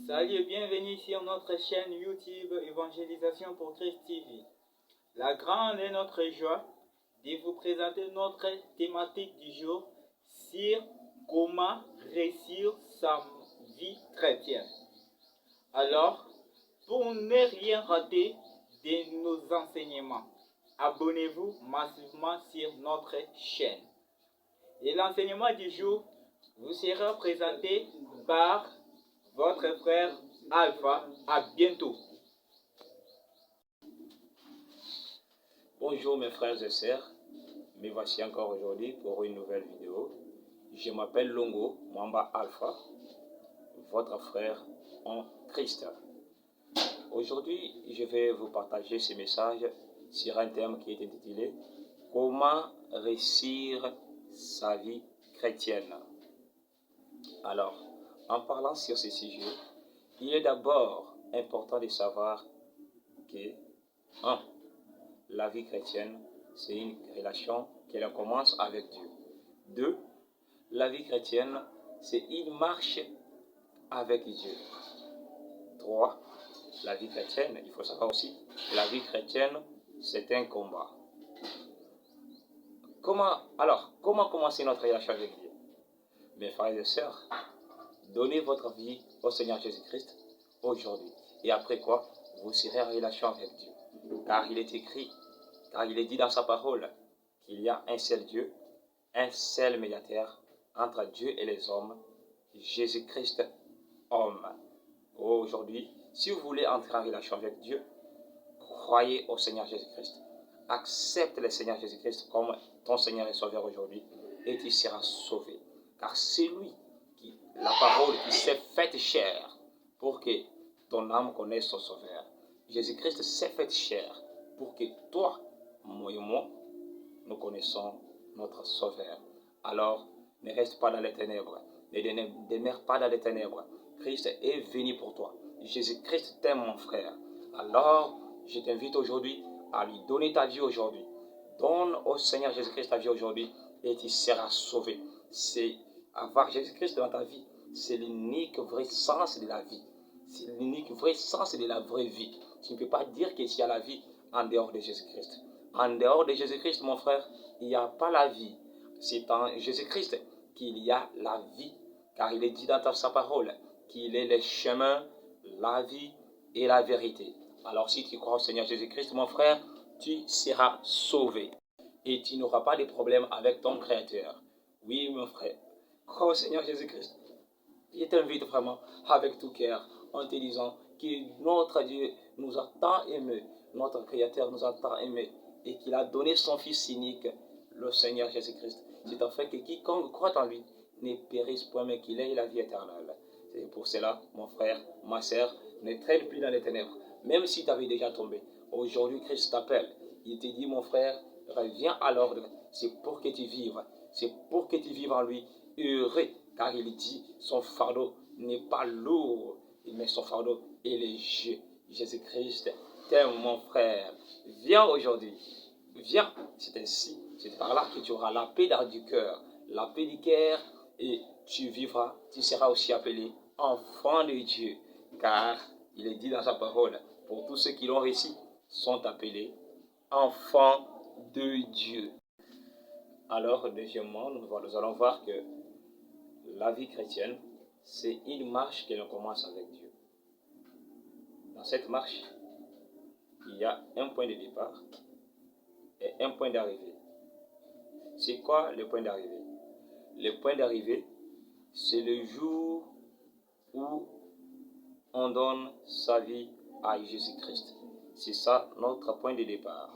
Salut et bienvenue sur notre chaîne YouTube Évangélisation pour Christ TV. La grande est notre joie de vous présenter notre thématique du jour sur comment réussir sa vie chrétienne. Alors, pour ne rien rater de nos enseignements, abonnez-vous massivement sur notre chaîne. Et l'enseignement du jour vous sera présenté par votre frère Alpha. À bientôt. Bonjour mes frères et sœurs, me voici encore aujourd'hui pour une nouvelle vidéo. Je m'appelle Longo Mwamba Alpha, votre frère en Christ. Aujourd'hui, je vais vous partager ce message sur un thème qui est intitulé « Comment réussir sa vie chrétienne ». Alors, en parlant sur ce sujet, il est d'abord important de savoir que 1. La vie chrétienne, c'est une relation que l'on commence avec Dieu. 2. La vie chrétienne, c'est une marche avec Dieu. 3. La vie chrétienne, il faut savoir aussi, la vie chrétienne, c'est un combat. Comment commencer notre relation avec Dieu? Mes frères et sœurs, donnez votre vie au Seigneur Jésus-Christ aujourd'hui. Et après quoi, vous serez en relation avec Dieu. Car il est écrit, car il est dit dans sa parole qu'il y a un seul Dieu, un seul médiateur entre Dieu et les hommes, Jésus-Christ, homme. Aujourd'hui, si vous voulez entrer en relation avec Dieu, croyez au Seigneur Jésus-Christ. Accepte le Seigneur Jésus-Christ comme ton Seigneur et Sauveur aujourd'hui et tu seras sauvé. Car c'est lui, la parole qui s'est faite chair pour que ton âme connaisse son Sauveur. Jésus-Christ s'est fait chair pour que toi, moi et moi, nous connaissons notre Sauveur. Alors, ne reste pas dans les ténèbres. Ne demeure pas dans les ténèbres. Christ est venu pour toi. Jésus-Christ t'aime, mon frère. Alors, je t'invite aujourd'hui à lui donner ta vie aujourd'hui. Donne au Seigneur Jésus-Christ ta vie aujourd'hui et tu seras sauvé. C'est avoir Jésus-Christ dans ta vie. C'est l'unique vrai sens de la vie. C'est l'unique vrai sens de la vraie vie. Tu ne peux pas dire qu'il y a la vie en dehors de Jésus-Christ. En dehors de Jésus-Christ, mon frère, il n'y a pas la vie. C'est en Jésus-Christ qu'il y a la vie. Car il est dit dans sa parole qu'il est le chemin, la vie et la vérité. Alors si tu crois au Seigneur Jésus-Christ, mon frère, tu seras sauvé. Et tu n'auras pas de problème avec ton Créateur. Oui, mon frère, crois au Seigneur Jésus-Christ. Je t'invite vraiment avec tout cœur en te disant que notre Dieu nous a tant aimés, notre Créateur nous a tant aimés et qu'il a donné son Fils unique, le Seigneur Jésus-Christ. C'est afin que quiconque croit en lui ne périsse point mais qu'il ait la vie éternelle. C'est pour cela, mon frère, ma sœur, ne traîne plus dans les ténèbres. Même si tu avais déjà tombé, aujourd'hui Christ t'appelle. Il te dit, mon frère, reviens à l'ordre. C'est pour que tu vives. C'est pour que tu vives en lui heureux. Car il dit, son fardeau n'est pas lourd, mais son fardeau est léger. Jésus-Christ t'aime, mon frère. Viens aujourd'hui. Viens. C'est ainsi, c'est par là que tu auras la paix dans du cœur. La paix du cœur et tu vivras, tu seras aussi appelé enfant de Dieu. Car il est dit dans sa parole, pour tous ceux qui l'ont réussi, sont appelés enfants de Dieu. Alors, deuxièmement, nous allons voir que la vie chrétienne, c'est une marche que l'on commence avec Dieu. Dans cette marche, il y a un point de départ et un point d'arrivée. C'est quoi le point d'arrivée? Le point d'arrivée, c'est le jour où on donne sa vie à Jésus-Christ. C'est ça notre point de départ.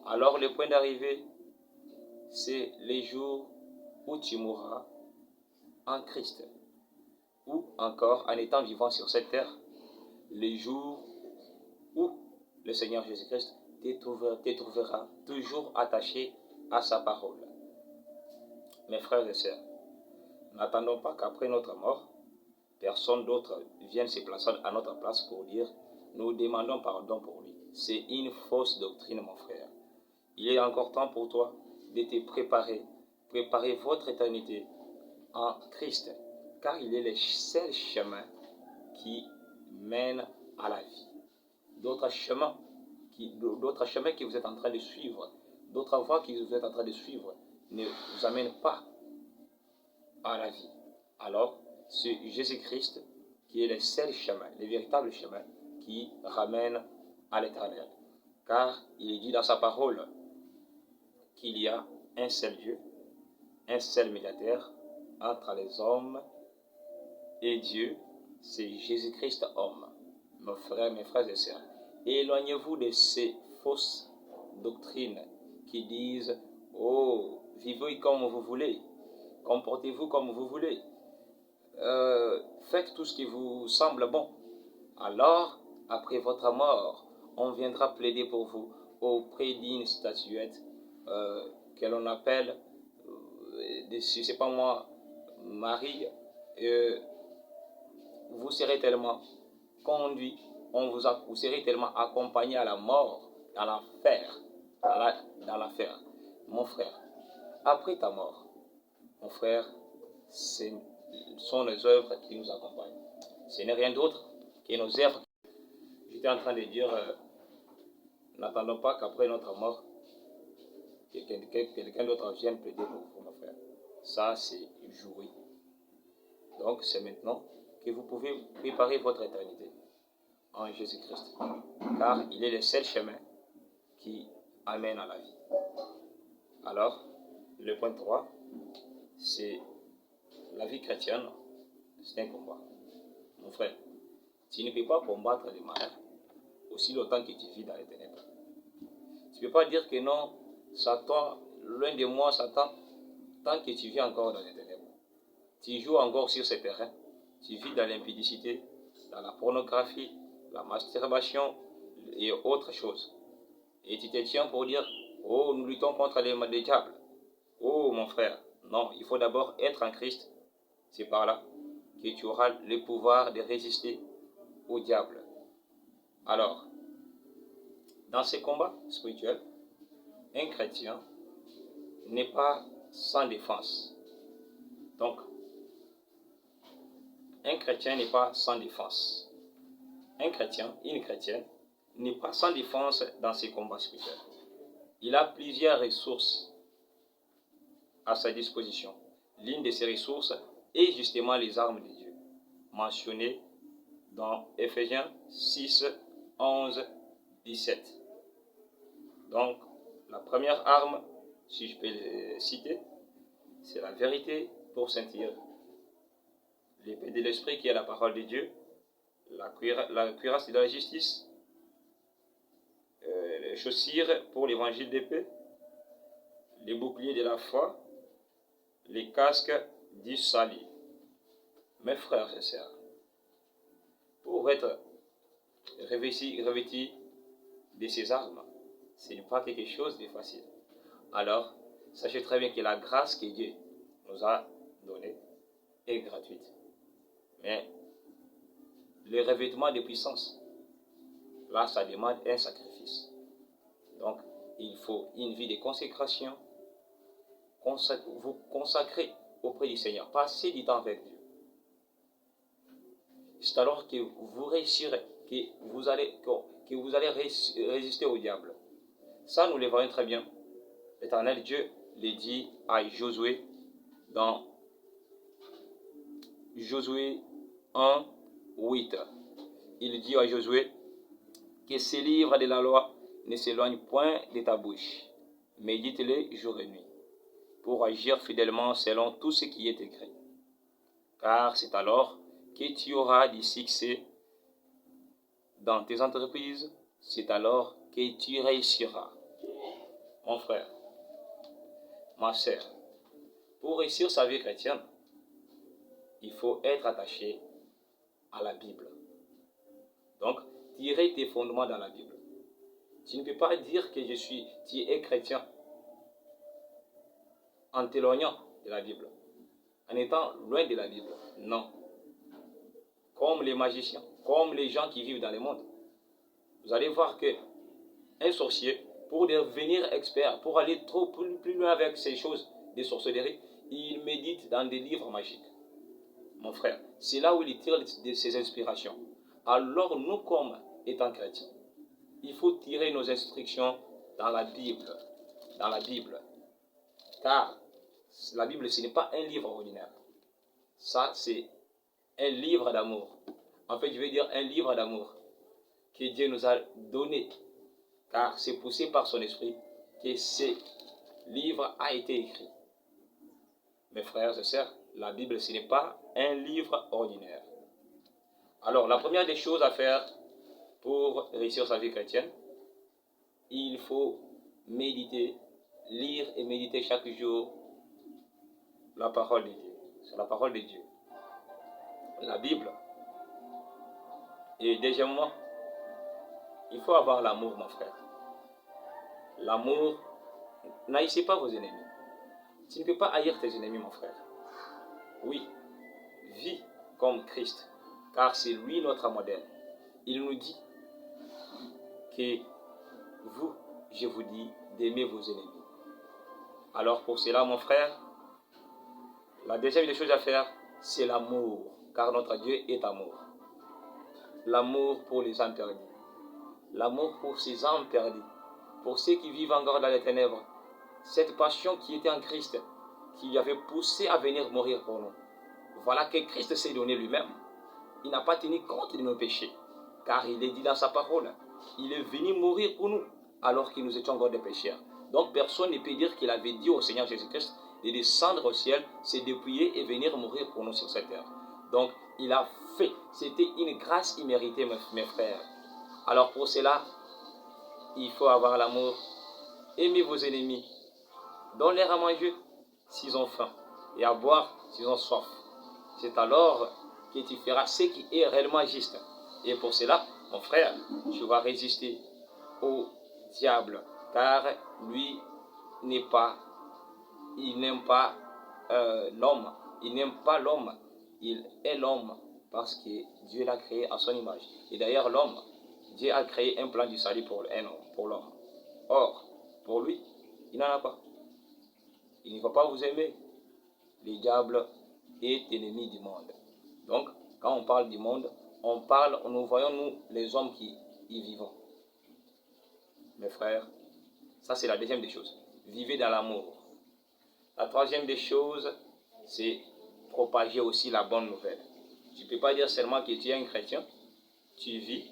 Alors le point d'arrivée, c'est les jours où tu mourras en Christ. Ou encore en étant vivant sur cette terre, les jours où le Seigneur Jésus-Christ te trouvera toujours attaché à sa parole. Mes frères et sœurs, n'attendons pas qu'après notre mort, personne d'autre vienne se placer à notre place pour dire « nous demandons pardon pour lui ». C'est une fausse doctrine, mon frère. Il est encore temps pour toi de te préparer votre éternité en Christ. car il est le seul chemin qui mène à la vie. D'autres chemins que vous êtes en train de suivre, d'autres voies que vous êtes en train de suivre, ne vous amènent pas à la vie. Alors, c'est Jésus-Christ qui est le seul chemin, le véritable chemin qui ramène à l'éternel. Car il est dit dans sa parole qu'il y a un seul Dieu, un seul médiateur entre les hommes et Dieu, c'est Jésus-Christ homme. Mes frères et sœurs, éloignez-vous de ces fausses doctrines qui disent « Oh, vivez comme vous voulez, comportez-vous comme vous voulez, faites tout ce qui vous semble bon. Alors, après votre mort, on viendra plaider pour vous auprès d'une statuette que l'on appelle, je ne sais pas moi, Marie. Vous serez tellement conduit, vous serez tellement accompagné à la mort, dans l'enfer, dans l'enfer. Mon frère, après ta mort, mon frère, ce sont les œuvres qui nous accompagnent. Ce n'est rien d'autre que nos œuvres. J'étais en train de dire, n'attendons pas qu'après notre mort, quelqu'un d'autre vienne plaider pour vous, mon frère. Ça, c'est joué. Donc, c'est maintenant que vous pouvez préparer votre éternité en Jésus-Christ. Car il est le seul chemin qui amène à la vie. Alors, le point 3, c'est la vie chrétienne, c'est un combat. Mon frère, tu ne peux pas combattre le mal aussi longtemps que tu vis dans les ténèbres. Tu ne peux pas dire que non, Satan, loin de moi, Satan, tant que tu vis encore dans les ténèbres. Tu joues encore sur ce terrain. Tu vis dans l'impudicité, dans la pornographie, la masturbation et autres choses. Et tu te tiens pour dire, oh, nous luttons contre les diables. Oh, mon frère, non, il faut d'abord être en Christ. C'est par là que tu auras le pouvoir de résister au diable. Alors, dans ces combats spirituels, un chrétien n'est pas sans défense. Donc, un chrétien n'est pas sans défense. Un chrétien, une chrétienne, n'est pas sans défense dans ses combats spirituels. Il a plusieurs ressources à sa disposition. L'une de ces ressources est justement les armes de Dieu, mentionnées dans Ephésiens 6, 11, 17. Donc, la première arme, si je peux le citer, c'est la vérité pour sentir. L'épée de l'esprit qui est la parole de Dieu, la cuirasse de la justice, les chaussures pour l'évangile de paix, les boucliers de la foi, les casques du salut. Mes frères et sœurs, pour être revêtis de ces armes, ce n'est pas quelque chose de facile. Alors, sachez très bien que la grâce que Dieu nous a donnée est gratuite. Mais le revêtement de puissance, là, ça demande un sacrifice. Donc, il faut une vie de consécration, vous consacrer auprès du Seigneur, passer du temps avec Dieu. C'est alors que vous réussirez, que vous allez résister au diable. Ça, nous le voyons très bien. L'Éternel Dieu le dit à Josué dans Josué 1, 8. Il dit à Josué que ces livres de la loi ne s'éloignent point de ta bouche. Médite-les jour et nuit, pour agir fidèlement selon tout ce qui est écrit. Car c'est alors que tu auras du succès dans tes entreprises, c'est alors que tu réussiras. Mon frère, ma sœur, pour réussir sa vie chrétienne, il faut être attaché à la Bible. Donc, tirer tes fondements dans la Bible. Tu ne peux pas dire que tu es chrétien en t'éloignant de la Bible, en étant loin de la Bible. Non. Comme les magiciens, comme les gens qui vivent dans le monde. Vous allez voir que un sorcier, pour devenir expert, pour aller plus loin avec ces choses de sorcellerie, il médite dans des livres magiques. mon frère. C'est là où il tire ses inspirations. Alors nous, comme étant chrétiens, il faut tirer nos instructions dans la Bible. Dans la Bible. Car la Bible, ce n'est pas un livre ordinaire. Ça, c'est un livre d'amour. En fait, je veux dire un livre d'amour que Dieu nous a donné. Car c'est poussé par son esprit que ce livre a été écrit. Mes frères et sœurs, la Bible, ce n'est pas un livre ordinaire. Alors, la première des choses à faire pour réussir sa vie chrétienne, il faut méditer, lire et méditer chaque jour la parole de Dieu. C'est la parole de Dieu. La Bible. Et deuxièmement, il faut avoir l'amour, mon frère. L'amour, n'haïssez pas vos ennemis. Tu ne peux pas haïr tes ennemis, mon frère. Oui, vis comme Christ, car c'est lui notre modèle. Il nous dit que vous, je vous dis d'aimer vos ennemis. Alors pour cela, mon frère, la deuxième des choses à faire, c'est l'amour, car notre Dieu est amour. L'amour pour les âmes perdues. L'amour pour ces âmes perdues, pour ceux qui vivent encore dans les ténèbres. Cette passion qui était en Christ, qui lui avait poussé à venir mourir pour nous. Voilà que Christ s'est donné lui-même. Il n'a pas tenu compte de nos péchés, car il est dit dans sa parole, il est venu mourir pour nous, alors que nous étions encore des pécheurs. Donc personne ne peut dire qu'il avait dit au Seigneur Jésus-Christ de descendre au ciel, se dépouiller et venir mourir pour nous sur cette terre. Donc il a fait, c'était une grâce imméritée, mes frères. Alors pour cela, il faut avoir l'amour. Aimez vos ennemis, donnez-leur à manger s'ils ont faim, et à boire s'ils ont soif. C'est alors que tu feras ce qui est réellement juste. Et pour cela, mon frère, tu vas résister au diable, car lui n'est pas, il n'aime pas l'homme, il n'aime pas l'homme, il est l'homme parce que Dieu l'a créé à son image. Et d'ailleurs, l'homme, Dieu a créé un plan du salut pour l'homme. Or, pour lui, il n'en a pas. Il ne va pas vous aimer. Le diable est ennemi du monde. Donc, quand on parle du monde, nous voyons, nous, les hommes qui y vivons. Mes frères, ça c'est la deuxième des choses. Vivez dans l'amour. La troisième des choses, c'est propager aussi la bonne nouvelle. Tu ne peux pas dire seulement que tu es un chrétien, tu vis,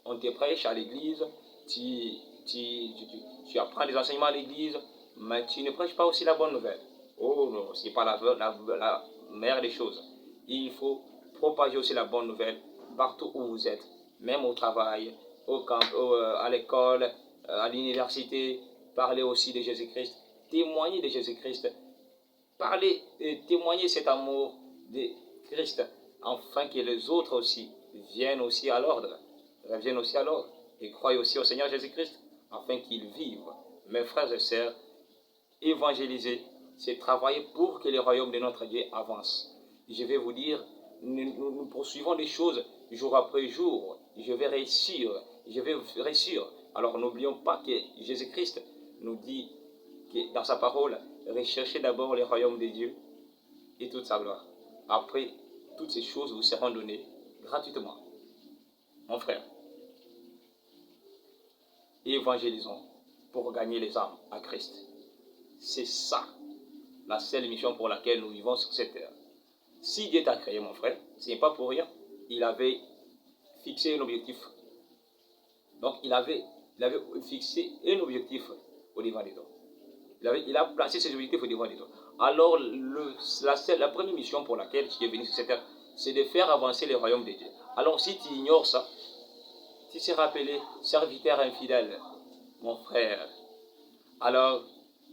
on te prêche à l'église, tu apprends des enseignements à l'église, mais tu ne prêches pas aussi la bonne nouvelle. Oh non, ce n'est pas la meilleure des choses. Il faut propager aussi la bonne nouvelle partout où vous êtes, même au travail, au camp, à l'école, à l'université. Parlez aussi de Jésus-Christ, témoignez de Jésus-Christ, parlez et témoignez cet amour de Christ, afin que les autres aussi viennent aussi à l'ordre, reviennent aussi à l'ordre, et croient aussi au Seigneur Jésus-Christ, afin qu'ils vivent. Mes frères et sœurs, évangéliser, c'est travailler pour que le royaume de notre Dieu avance. Je vais vous dire, nous poursuivons des choses jour après jour. Je vais réussir. Alors n'oublions pas que Jésus-Christ nous dit que dans sa parole, recherchez d'abord le royaume de Dieu et toute sa gloire. Après, toutes ces choses vous seront données gratuitement. Mon frère, évangélisons pour gagner les âmes à Christ. C'est ça, la seule mission pour laquelle nous vivons sur cette terre. Si Dieu t'a créé, mon frère, ce n'est pas pour rien. Il avait fixé un objectif. Donc, il avait fixé un objectif au devant des hommes. Il a placé ses objectifs au devant des hommes. Alors, la première mission pour laquelle tu es venu sur cette terre, c'est de faire avancer le royaume de Dieu. Alors, si tu ignores ça, tu seras appelé serviteur infidèle, mon frère. Alors,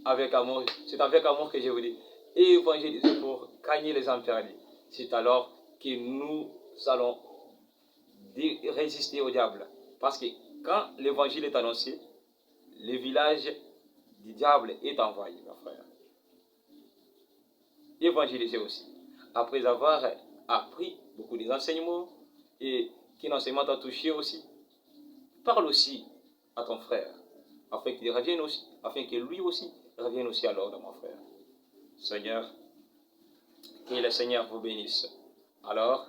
avec amour, c'est avec amour que je vous dis, évangéliser pour gagner les âmes perdues. C'est alors que nous allons résister au diable. Parce que quand l'évangile est annoncé, le village du diable est envahi, mon frère. Évangéliser aussi. Après avoir appris beaucoup des enseignements et qu'un enseignement t'a touché aussi, parle aussi à ton frère, afin qu'il revienne aussi, afin que lui aussi revienne aussi à l'ordre, mon frère. Seigneur, Que le Seigneur vous bénisse. Alors,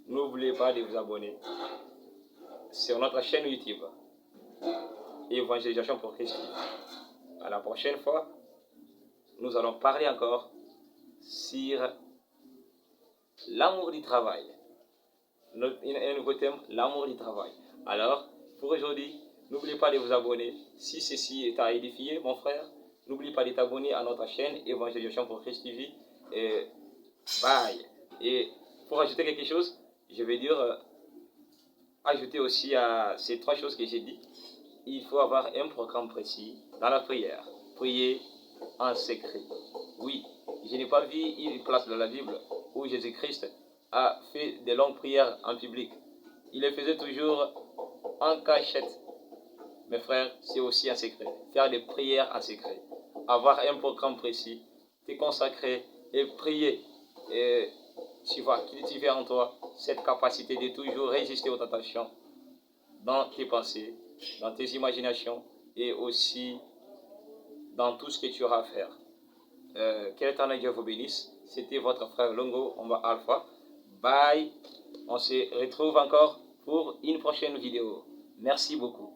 n'oubliez pas de vous abonner sur notre chaîne YouTube, Évangélisation pour Christ. À la prochaine fois, nous allons parler encore sur l'amour du travail. Un nouveau thème, l'amour du travail. Alors, pour aujourd'hui, n'oubliez pas de vous abonner. Si ceci t'a édifié, mon frère, n'oublie pas de t'abonner à notre chaîne Évangélisation pour Christ TV. Et bye. Et pour ajouter quelque chose, je vais dire, ajouter aussi à ces 3 choses que j'ai dit, il faut avoir un programme précis dans la prière. Prier en secret. Oui, je n'ai pas vu une place dans la Bible où Jésus-Christ a fait des longues prières en public. Il les faisait toujours en cachette. Mes frères, c'est aussi un secret. Faire des prières en secret. Avoir un programme précis, te consacrer et prier. Et tu vas cultiver en toi cette capacité de toujours résister aux tentations dans tes pensées, dans tes imaginations et aussi dans tout ce que tu auras à faire. Que l'Éternel Dieu vous bénisse. C'était votre frère Longo Omba Alpha. Bye. On se retrouve encore pour une prochaine vidéo. Merci beaucoup.